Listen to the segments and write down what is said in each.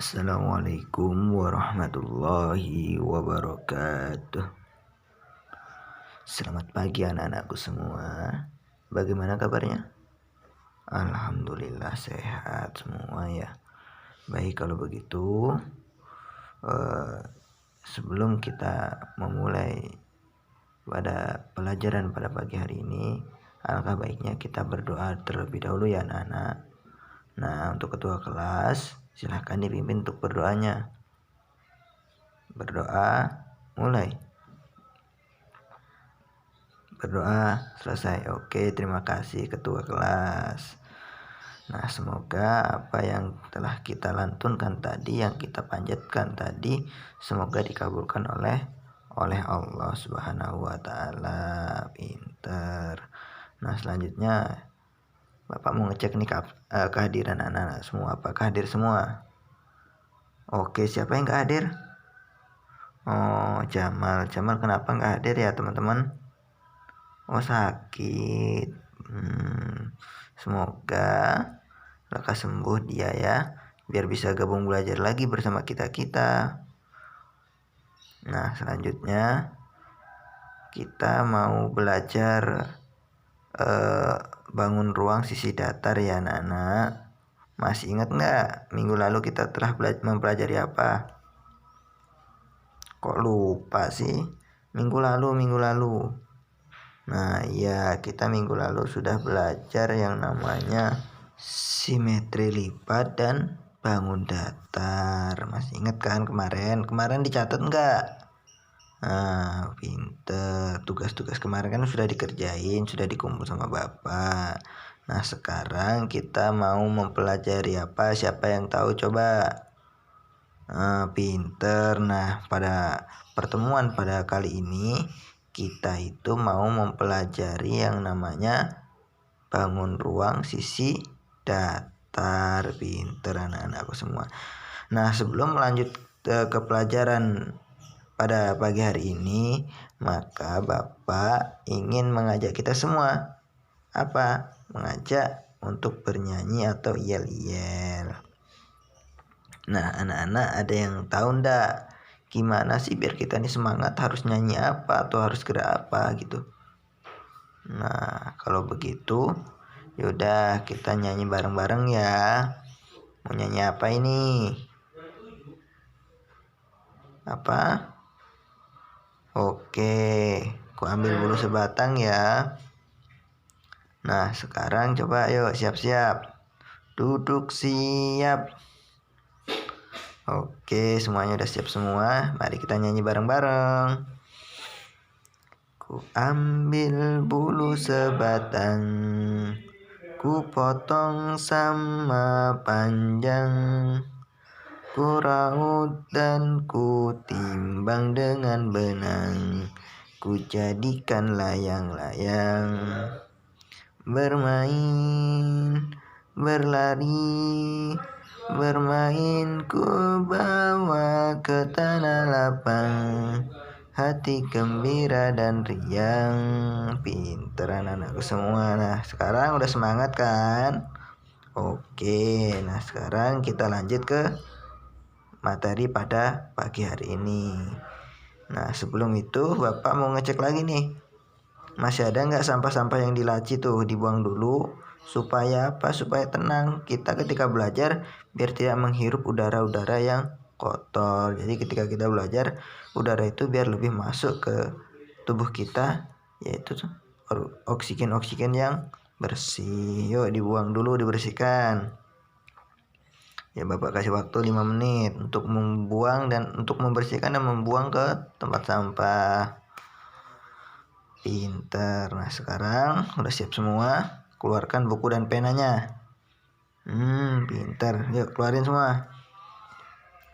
Assalamualaikum warahmatullahi wabarakatuh. Selamat pagi anak-anakku semua. Bagaimana kabarnya? Alhamdulillah sehat semua ya. Baik, kalau begitu sebelum kita memulai pada pelajaran pada pagi hari ini, alangkah baiknya kita berdoa terlebih dahulu ya anak-anak. Nah, untuk ketua kelas silahkan dipimpin untuk berdoanya. Berdoa, mulai. Berdoa, selesai. Oke, terima kasih ketua kelas. Nah, semoga apa yang telah kita lantunkan tadi, yang kita panjatkan tadi, semoga dikabulkan oleh Allah Subhanahu wa taala. Pinter. Nah, selanjutnya Bapak mau ngecek nih kehadiran anak-anak semua. Apakah hadir semua? Oke, siapa yang nggak hadir? Oh, Jamal kenapa nggak hadir ya teman-teman? Oh, sakit. Semoga lekas sembuh dia ya, biar bisa gabung belajar lagi bersama kita. Nah, selanjutnya kita mau belajar bangun ruang sisi datar ya anak-anak. Masih ingat nggak minggu lalu kita telah mempelajari apa? Kok lupa sih? Minggu lalu. Nah, ya, kita minggu lalu sudah belajar yang namanya simetri lipat dan bangun datar. Masih ingat kan kemarin? Kemarin dicatat nggak? Nah, pinter. Tugas-tugas kemarin kan sudah dikerjain, sudah dikumpul sama Bapak. Nah, sekarang kita mau mempelajari apa? Siapa yang tahu coba? Pinter. Nah, pada pertemuan pada kali ini kita itu mau mempelajari yang namanya bangun ruang sisi datar. Pinter anak-anakku semua. Nah, sebelum lanjut ke pelajaran pada pagi hari ini, maka Bapak ingin mengajak kita semua mengajak untuk bernyanyi atau yel-yel. Nah, anak-anak ada yang tahu ndak gimana sih biar kita ini semangat harus nyanyi apa atau harus gerak apa gitu? Nah, kalau begitu yaudah kita nyanyi bareng-bareng ya. Mau nyanyi apa ini? Apa? Oke, aku ambil bulu sebatang ya. Nah, sekarang coba yuk siap-siap. Duduk siap. Oke, semuanya udah siap semua. Mari kita nyanyi bareng-bareng. Ku ambil bulu sebatang, ku potong sama panjang, ku raut dan ku timbang dengan benang, ku jadikan layang-layang. Bermain, berlari, bermain ku bawa ke tanah lapang, hati gembira dan riang. Pinter anak-anakku semua. Nah, sekarang udah semangat kan? Oke, nah sekarang kita lanjut ke materi pada pagi hari ini. Nah, sebelum itu Bapak mau ngecek lagi nih, masih ada nggak sampah-sampah yang di laci tuh? Dibuang dulu supaya apa? Supaya tenang kita ketika belajar, biar tidak menghirup udara-udara yang kotor. Jadi ketika kita belajar, udara itu biar lebih masuk ke tubuh kita, yaitu oksigen yang bersih. Yuk dibuang dulu, dibersihkan. Ya, Bapak kasih waktu 5 menit untuk membuang dan untuk membersihkan dan membuang ke tempat sampah. Pinter. Nah, sekarang udah siap semua. Keluarkan buku dan penanya. Pinter. Yuk keluarin semua.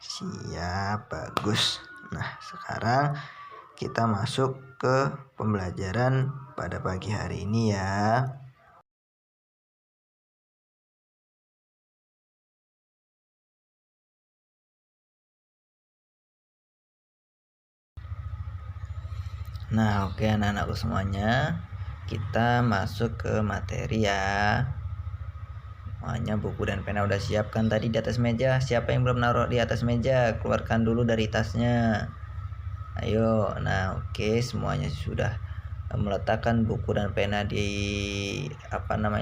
Siap, bagus. Nah, sekarang kita masuk ke pembelajaran pada pagi hari ini ya. Nah, oke anak-anakku semuanya, kita masuk ke materi ya. Semuanya buku dan pena udah siapkan tadi di atas meja. Siapa yang belum naruh di atas meja? Keluarkan dulu dari tasnya. Ayo. Nah, oke, semuanya sudah meletakkan buku dan pena di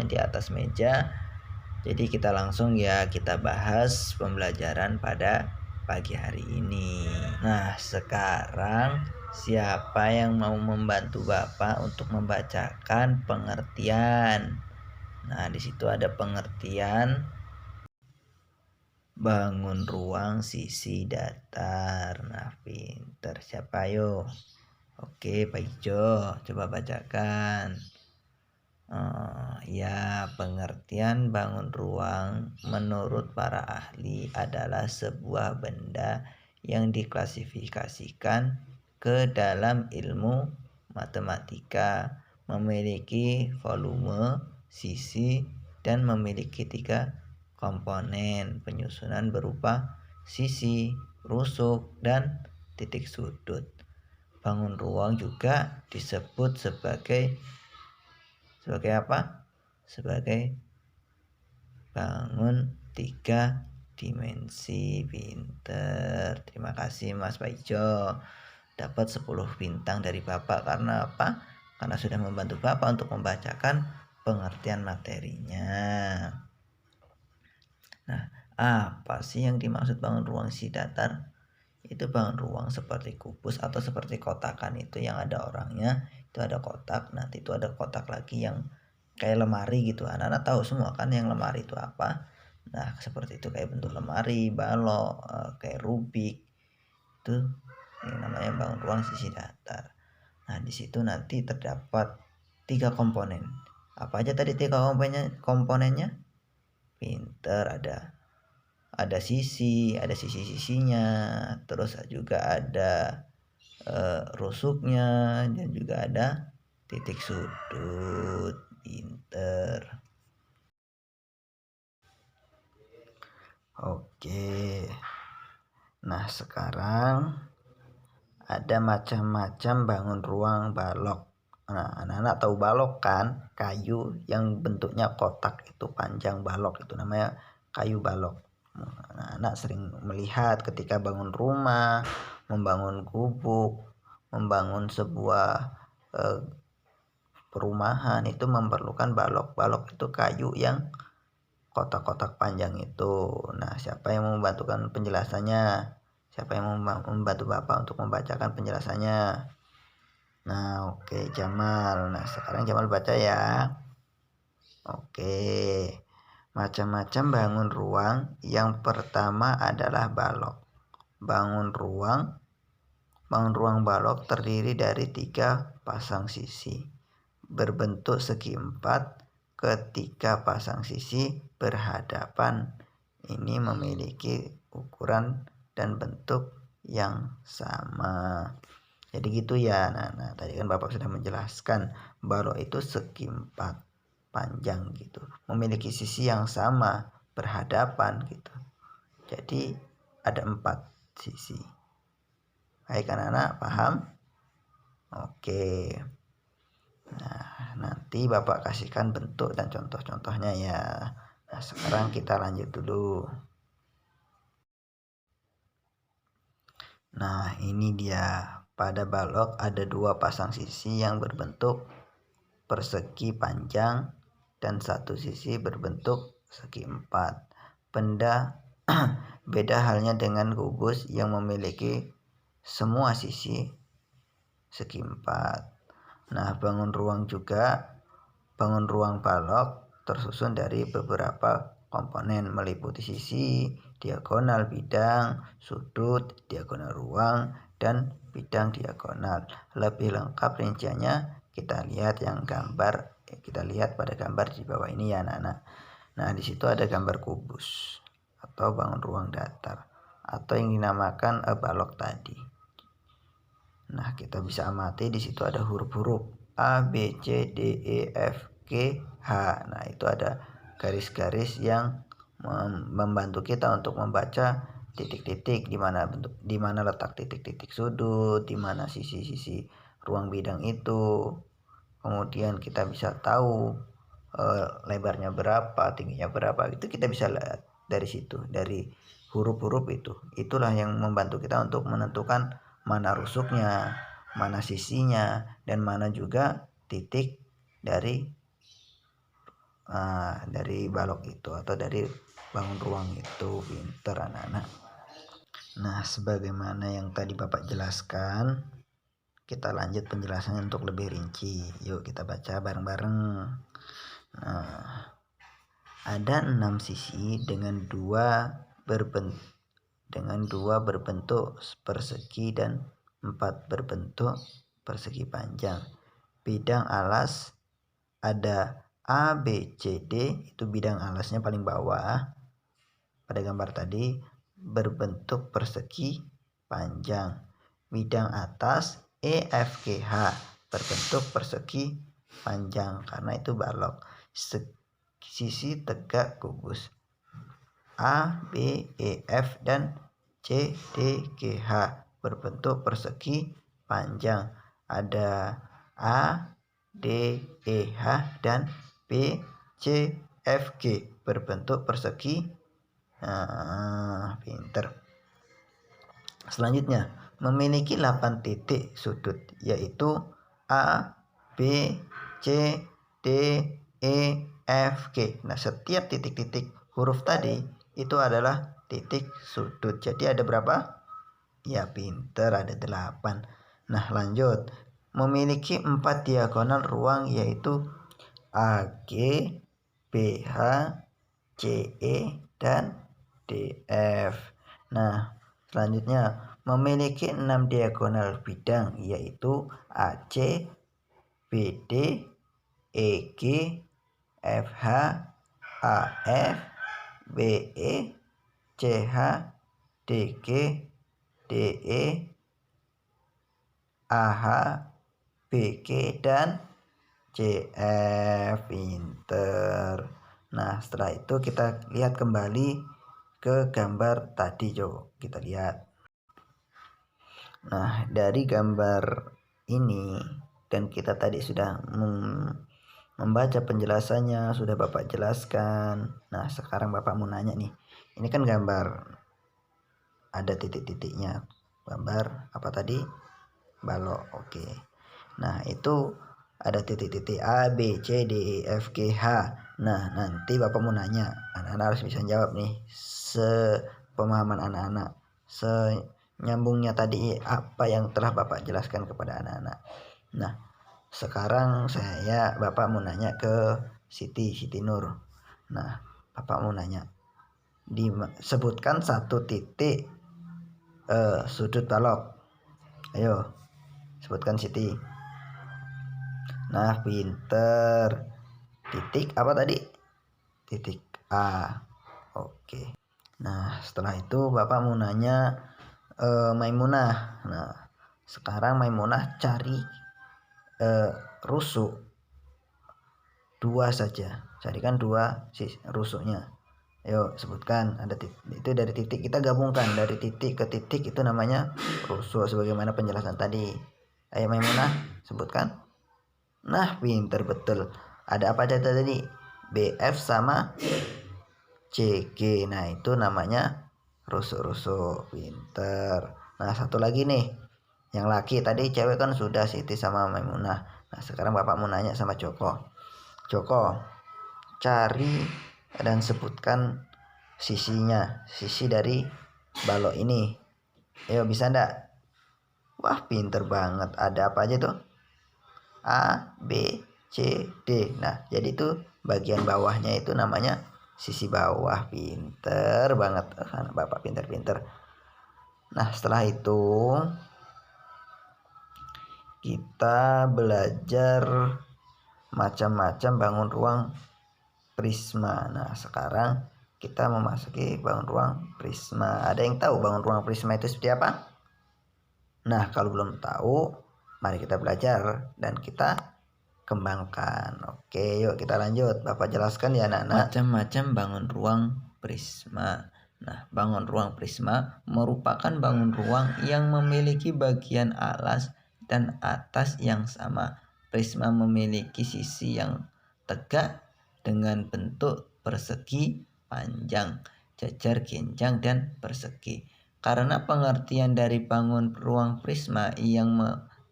di atas meja. Jadi kita langsung kita bahas pembelajaran pada pagi hari ini. Nah, sekarang siapa yang mau membantu Bapak untuk membacakan pengertian? Nah, di situ ada pengertian bangun ruang sisi datar. Nah, pinter. Siapa ayo? Oke, Pak Ijo, coba bacakan. Ya, pengertian bangun ruang menurut para ahli adalah sebuah benda yang diklasifikasikan ke dalam ilmu matematika, memiliki volume, sisi, dan memiliki 3 komponen penyusunan berupa sisi, rusuk, dan titik sudut. Bangun ruang juga disebut sebagai apa? Sebagai bangun 3 dimensi. Pinter. Terima kasih Mas Paijo. Dapat 10 bintang dari Bapak karena apa? Karena sudah membantu Bapak untuk membacakan pengertian materinya. Nah, apa sih yang dimaksud bangun ruang sisi datar? Itu bangun ruang seperti kubus atau seperti kotakan itu yang ada orangnya, itu ada kotak, nanti itu ada kotak lagi yang kayak lemari gitu. Anak-anak tahu semua kan yang lemari itu apa. Nah, seperti itu kayak bentuk lemari, balok, kayak Rubik. Itu yang namanya bangun ruang sisi datar. Nah, di situ nanti terdapat 3 komponen. Apa aja tadi 3 komponennya? Pinter, ada sisi-sisinya, terus juga ada rusuknya, dan juga ada titik sudut. Pinter. Oke. Nah, sekarang ada macam-macam bangun ruang balok. Nah, anak-anak tahu balok kan? Kayu yang bentuknya kotak itu panjang, balok itu namanya kayu balok. Nah, anak sering melihat ketika bangun rumah, membangun gubuk, membangun sebuah perumahan itu memerlukan balok. Balok itu kayu yang kotak-kotak panjang itu. Nah, siapa yang membantukan penjelasannya? Siapa yang membantu Bapak untuk membacakan penjelasannya? Nah, oke, Jamal. Nah, sekarang Jamal baca ya. Oke. Macam-macam bangun ruang. Yang pertama adalah balok. Bangun ruang balok terdiri dari 3 pasang sisi berbentuk segi 4 ketika pasang sisi berhadapan. Ini memiliki ukuran dan bentuk yang sama. Jadi gitu ya. Nah, tadi kan Bapak sudah menjelaskan balok itu segi 4 panjang gitu, memiliki sisi yang sama berhadapan gitu. Jadi ada 4 sisi. Baik anak-anak, paham? Oke. Nah, nanti Bapak kasihkan bentuk dan contoh-contohnya ya. Nah, sekarang kita lanjut dulu. Nah, ini dia. Pada balok ada 2 pasang sisi yang berbentuk persegi panjang dan 1 sisi berbentuk segi 4. Beda halnya dengan kubus yang memiliki semua sisi segi 4. Nah, bangun ruang balok tersusun dari beberapa komponen meliputi sisi, diagonal bidang, sudut, diagonal ruang, dan bidang diagonal. Lebih lengkap rinciannya kita lihat pada gambar di bawah ini ya anak-anak. Nah, di situ ada gambar kubus atau bangun ruang datar atau yang dinamakan balok tadi. Nah, kita bisa amati di situ ada huruf-huruf A, B, C, D, E, F, G, H. Nah, itu ada garis-garis yang membantu kita untuk membaca titik-titik di mana letak titik-titik sudut, di mana sisi-sisi ruang bidang itu. Kemudian kita bisa tahu lebarnya berapa, tingginya berapa, itu kita bisa lihat dari situ, dari huruf-huruf itu. Itulah yang membantu kita untuk menentukan mana rusuknya, mana sisinya, dan mana juga titik dari balok itu atau dari bangun ruang itu. Pinter anak-anak. Nah, sebagaimana yang tadi Bapak jelaskan, kita lanjut penjelasannya untuk lebih rinci. Yuk kita baca bareng-bareng. Nah, ada 6 sisi dengan dua berbentuk persegi dan 4 berbentuk persegi panjang. Bidang alas ada A, B, C, D, itu bidang alasnya paling bawah pada gambar tadi, berbentuk persegi panjang. Bidang atas E, F, G, H berbentuk persegi panjang karena itu balok. Sisi tegak kubus A, B, E, F, dan C, D, G, H berbentuk persegi panjang. Ada A, D, E, H, dan B, C, F, G berbentuk persegi. Pinter. Selanjutnya, memiliki 8 titik sudut, yaitu A, B, C, D, E, F, G. Nah, setiap titik-titik huruf tadi itu adalah titik sudut. Jadi ada berapa? Ya, pinter, ada 8. Nah, lanjut. Memiliki 4 diagonal ruang, yaitu AG, BH, CE, dan DF. Nah, selanjutnya memiliki 6 diagonal bidang, yaitu AC, BD, EG, FH, AF, BE, CH, DG, DE, AH, BG, dan CF. Pinter. Nah, setelah itu kita lihat kembali ke gambar tadi. Coba kita lihat. Nah, dari gambar ini, dan kita tadi sudah membaca penjelasannya, sudah Bapak jelaskan. Nah, sekarang Bapak mau nanya nih, ini kan gambar ada titik-titiknya. Gambar apa tadi? Balok. Oke. Nah, itu ada titik-titik A, B, C, D, E, F, G, H. Nah, nanti Bapak mau nanya, anak-anak harus bisa jawab nih, sepemahaman anak-anak, senyambungnya tadi apa yang telah Bapak jelaskan kepada anak-anak. Nah, sekarang Bapak mau nanya ke Siti Nur. Nah, Bapak mau nanya, sebutkan satu titik sudut balok. Ayo, sebutkan Siti. Nah, pinter. Titik apa tadi? Titik A. Oke. Nah, setelah itu Bapak mau nanya Maimunah. Nah, sekarang Maimunah cari rusuk 2 saja. Carikan 2 rusuknya. Ayo sebutkan. Ada itu dari titik, kita gabungkan dari titik ke titik, itu namanya rusuk sebagaimana penjelasan tadi. Ayo Maimunah sebutkan. Nah, pinter betul. Ada apa aja tadi? BF sama CG. Nah, itu namanya rusuk-rusuk. Pinter. Nah, satu lagi nih, yang laki tadi, cewek kan sudah Siti sama Maimunah. Nah, sekarang Bapak mau nanya sama Joko. Joko, cari dan sebutkan sisinya, sisi dari balok ini. Ayo, bisa ndak? Wah, pinter banget. Ada apa aja tuh? A, B, C, D. Nah, jadi itu bagian bawahnya itu namanya sisi bawah. Pinter banget. Anak Bapak pinter-pinter. Nah, setelah itu kita belajar macam-macam bangun ruang prisma. Nah, sekarang kita memasuki bangun ruang prisma. Ada yang tahu bangun ruang prisma itu seperti apa? Nah, kalau belum tahu, mari kita belajar dan kita kembangkan. Oke, yuk kita lanjut. Bapak jelaskan ya anak-anak. Macam-macam bangun ruang prisma. Nah, bangun ruang prisma merupakan bangun ruang yang memiliki bagian alas dan atas yang sama. Prisma memiliki sisi yang tegak dengan bentuk persegi panjang, jajar, genjang, dan persegi. Karena pengertian dari bangun ruang prisma yang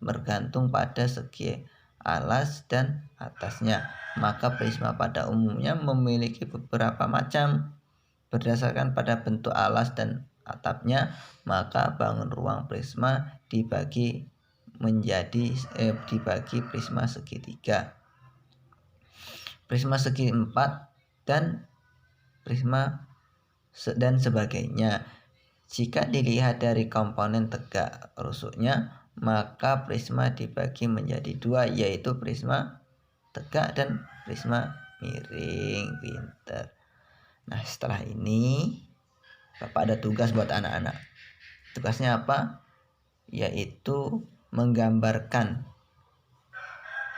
bergantung pada segi alas dan atasnya, maka prisma pada umumnya memiliki beberapa macam. Berdasarkan pada bentuk alas dan atapnya, maka bangun ruang prisma dibagi prisma segitiga, prisma segi empat, dan prisma dan sebagainya. Jika dilihat dari komponen tegak rusuknya, maka prisma dibagi menjadi dua, yaitu prisma tegak dan prisma miring. Pinter. Nah, setelah ini Bapak ada tugas buat anak-anak. Tugasnya apa? Yaitu menggambarkan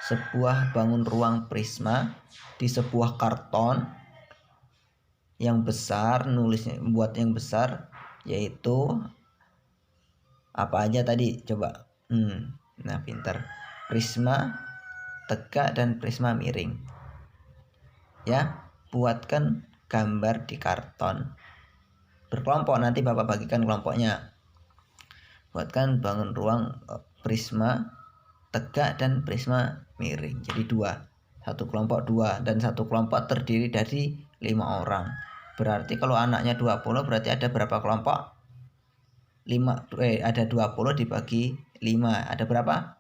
sebuah bangun ruang prisma di sebuah karton yang besar, nulisnya buat yang besar, yaitu apa aja tadi coba. Nah, pintar. Prisma tegak dan prisma miring. Ya, buatkan gambar di karton. Berkelompok, nanti Bapak bagikan kelompoknya. Buatkan bangun ruang prisma tegak dan prisma miring. Jadi dua. Satu kelompok dua, dan satu kelompok terdiri dari 5 orang. Berarti kalau anaknya 20, berarti ada berapa kelompok? Ada 20 dibagi 5. Ada berapa?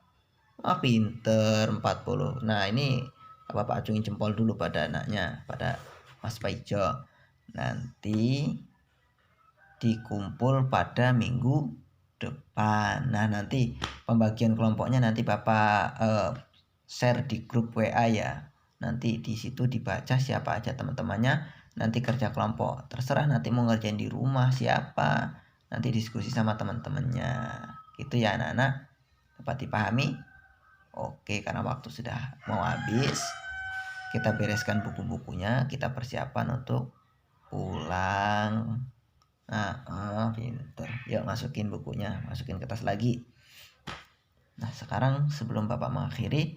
Pinter, 40. Nah, ini Bapak acungin jempol dulu pada anaknya, pada Mas Paijo. Nanti dikumpul pada minggu depan. Nah, nanti pembagian kelompoknya nanti Bapak share di grup WA ya. Nanti di situ dibaca siapa aja teman-temannya. Nanti kerja kelompok, terserah nanti mau ngerjain di rumah siapa. Nanti diskusi sama teman-temannya. Gitu ya anak-anak. Dapat dipahami? Oke, karena waktu sudah mau habis, kita bereskan buku-bukunya, kita persiapan untuk pulang. Pinter. Yuk masukin bukunya, masukin kertas lagi. Nah, sekarang sebelum Bapak mengakhiri,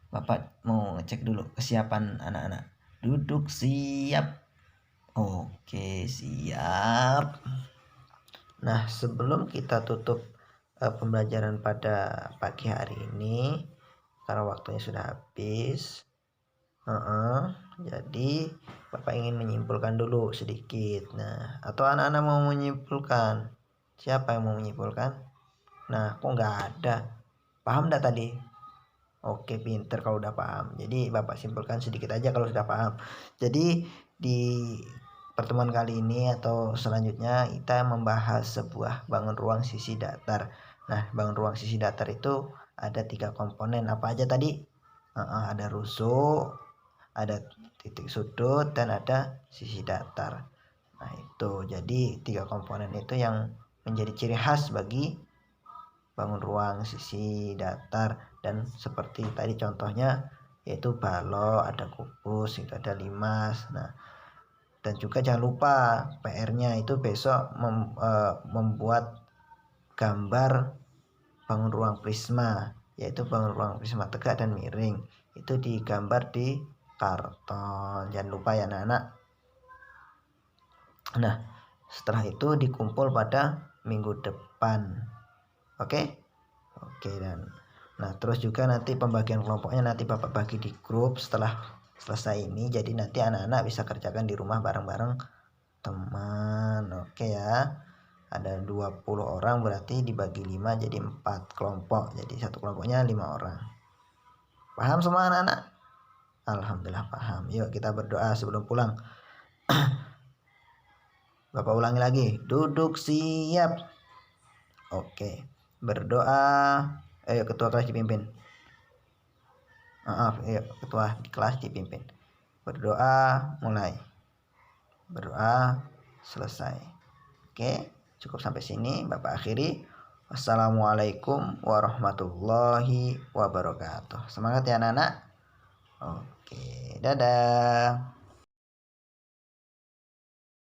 Bapak mau ngecek dulu kesiapan anak-anak. Duduk siap. Oke, siap. Nah, sebelum kita tutup pembelajaran pada pagi hari ini, karena waktunya sudah habis, jadi Bapak ingin menyimpulkan dulu sedikit. Nah, atau anak-anak mau menyimpulkan? Siapa yang mau menyimpulkan? Nah, kok nggak ada? Paham nggak tadi? Oke, pinter kalau udah paham. Jadi Bapak simpulkan sedikit aja kalau sudah paham. Jadi di pertemuan kali ini atau selanjutnya kita membahas sebuah bangun ruang sisi datar. Nah, bangun ruang sisi datar itu ada 3 komponen. Apa aja tadi? Ada rusuk, ada titik sudut, dan ada sisi datar. Nah, itu jadi 3 komponen itu yang menjadi ciri khas bagi bangun ruang sisi datar. Dan seperti tadi contohnya yaitu balok, ada kubus, itu ada limas. Nah, dan juga jangan lupa PR-nya itu besok membuat gambar bangun ruang prisma, yaitu bangun ruang prisma tegak dan miring. Itu digambar di karton, jangan lupa ya anak-anak. Nah, setelah itu dikumpul pada minggu depan. Oke, dan nah terus juga nanti pembagian kelompoknya nanti Bapak bagi di grup setelah selesai ini. Jadi nanti anak-anak bisa kerjakan di rumah bareng-bareng teman. Oke ya. Ada 20 orang berarti dibagi 5 jadi 4 kelompok. Jadi satu kelompoknya 5 orang. Paham semua anak-anak? Alhamdulillah paham. Yuk kita berdoa sebelum pulang. Bapak ulangi lagi. Duduk siap. Oke. Berdoa. Ayo ketua kelas dipimpin. Ayo ketua di kelas dipimpin. Berdoa mulai. Berdoa selesai. Oke, cukup sampai sini Bapak akhiri. Wassalamualaikum warahmatullahi wabarakatuh. Semangat ya anak-anak. Oke, dadah.